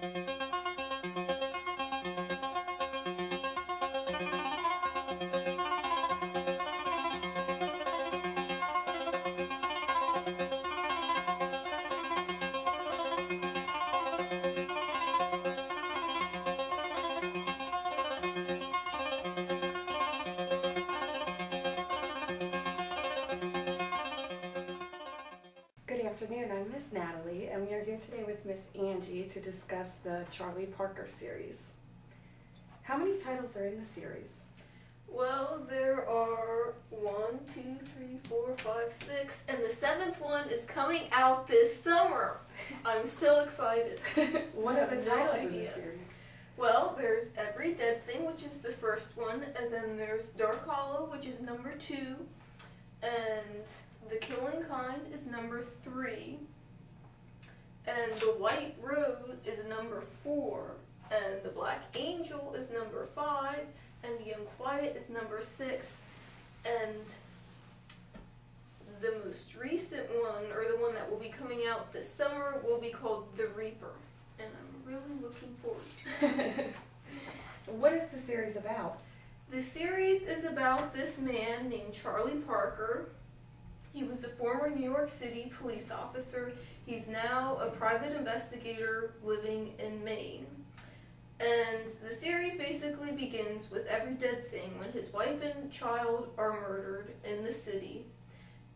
Good afternoon, I'm Miss Natalie, and we are here today with Miss Angie to discuss the Charlie Parker series. How many titles are in the series? Well, there are 1, 2, 3, 4, 5, 6, and the 7th one is coming out this summer. I'm so excited. What are the titles of the series? Well, there's Every Dead Thing, which is the first one, and then there's Dark Hollow, which is number 2, and The Killing Kind is number 3, and The White Road is number 4, and The Black Angel is number 5, and The Unquiet is number 6, and the most recent one, or the one that will be coming out this summer, will be called The Reaper, and I'm really looking forward to it. What is the series about? The series is about this man named Charlie Parker. He was a former New York City police officer. He's now a private investigator living in Maine. And the series basically begins with Every Dead Thing, when his wife and child are murdered in the city.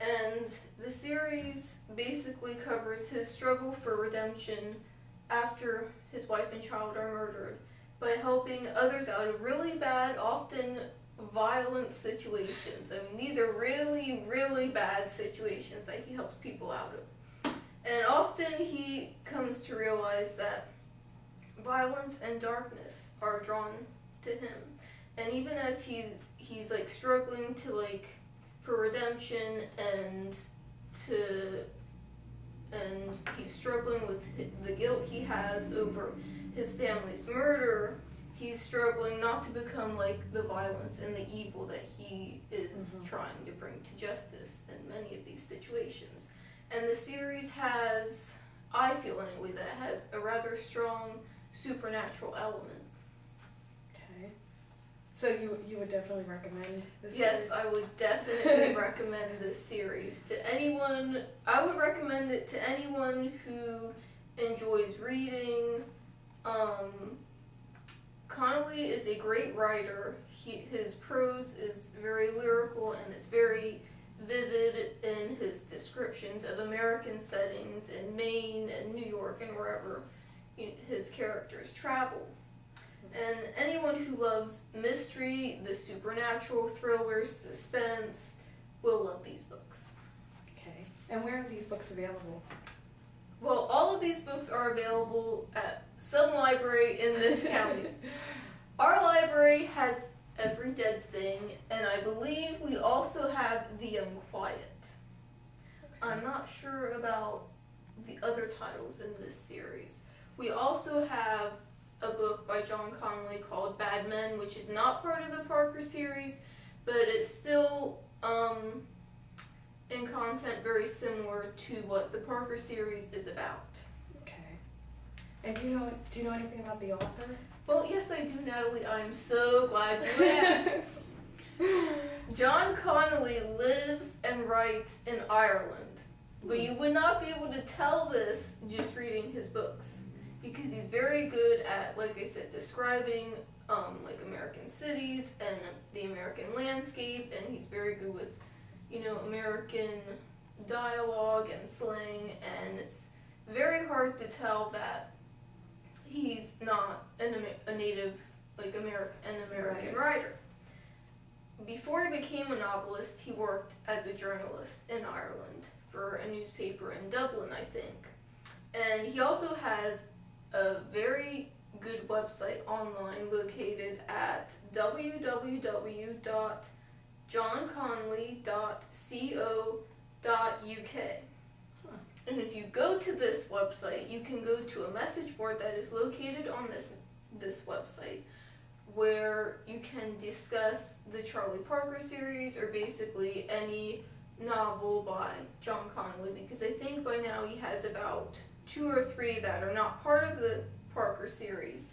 And the series basically covers his struggle for redemption after his wife and child are murdered by helping others out of really bad, often violent situations. I mean, these are really, really bad situations that he helps people out of. And often he comes to realize that violence and darkness are drawn to him. And even as he's like struggling to for redemption and he's struggling with the guilt he has over his family's murder, he's struggling not to become like the violence and the evil that he is trying to bring to justice in many of these situations. And the series has, I feel anyway, that it has a rather strong supernatural element. Okay. So you would definitely recommend this Yes, series? I would definitely recommend this series to anyone. I would recommend it to anyone who enjoys reading. Connolly is a great writer. His prose is very lyrical and is very vivid in his descriptions of American settings in Maine and New York and wherever his characters travel. And anyone who loves mystery, the supernatural, thrillers, suspense, will love these books. Okay. And where are these books available? Well, all of these books are available at some library in this county. Our library has Every Dead Thing, and I believe we also have The Unquiet. I'm not sure about the other titles in this series. We also have a book by John Connolly called Bad Men, which is not part of the Parker series, but it's still in content very similar to what the Parker series is about. Okay. And do you know anything about the author? Well, yes I do, Natalie. I'm so glad you asked. John Connolly lives and writes in Ireland, but you would not be able to tell this just reading his books, because he's very good at, like I said, describing like American cities and the American landscape, and he's very good with American dialogue and slang, and it's very hard to tell that he's not a native, American writer. Before he became a novelist, he worked as a journalist in Ireland for a newspaper in Dublin, I think. And he also has a very good website online located at www.johnconnolly.co.uk. And if you go to this website, you can go to a message board that is located on this website, where you can discuss the Charlie Parker series, or basically any novel by John Connolly, because I think by now he has about 2 or 3 that are not part of the Parker series.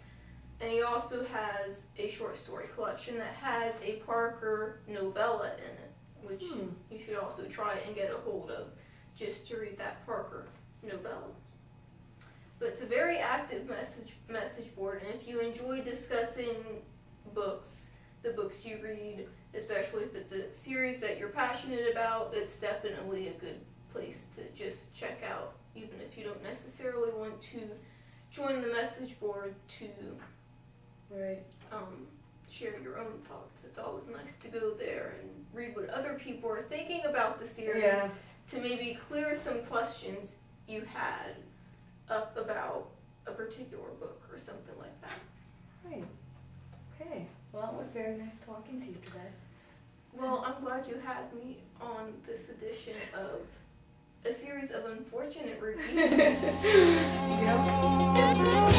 And he also has a short story collection that has a Parker novella in it, which you should also try and get a hold of just to read that Parker novella. But it's a very active message board, and if you enjoy discussing books, the books you read, especially if it's a series that you're passionate about, it's definitely a good place to just check out, even if you don't necessarily want to join the message board to share your own thoughts. It's always nice to go there and read what other people are thinking about the series to maybe clear some questions you had up about a particular book or something like that. Right. Okay. Well, it was very nice talking to you today. Well, I'm glad you had me on this edition of a series of unfortunate reviews. Yep.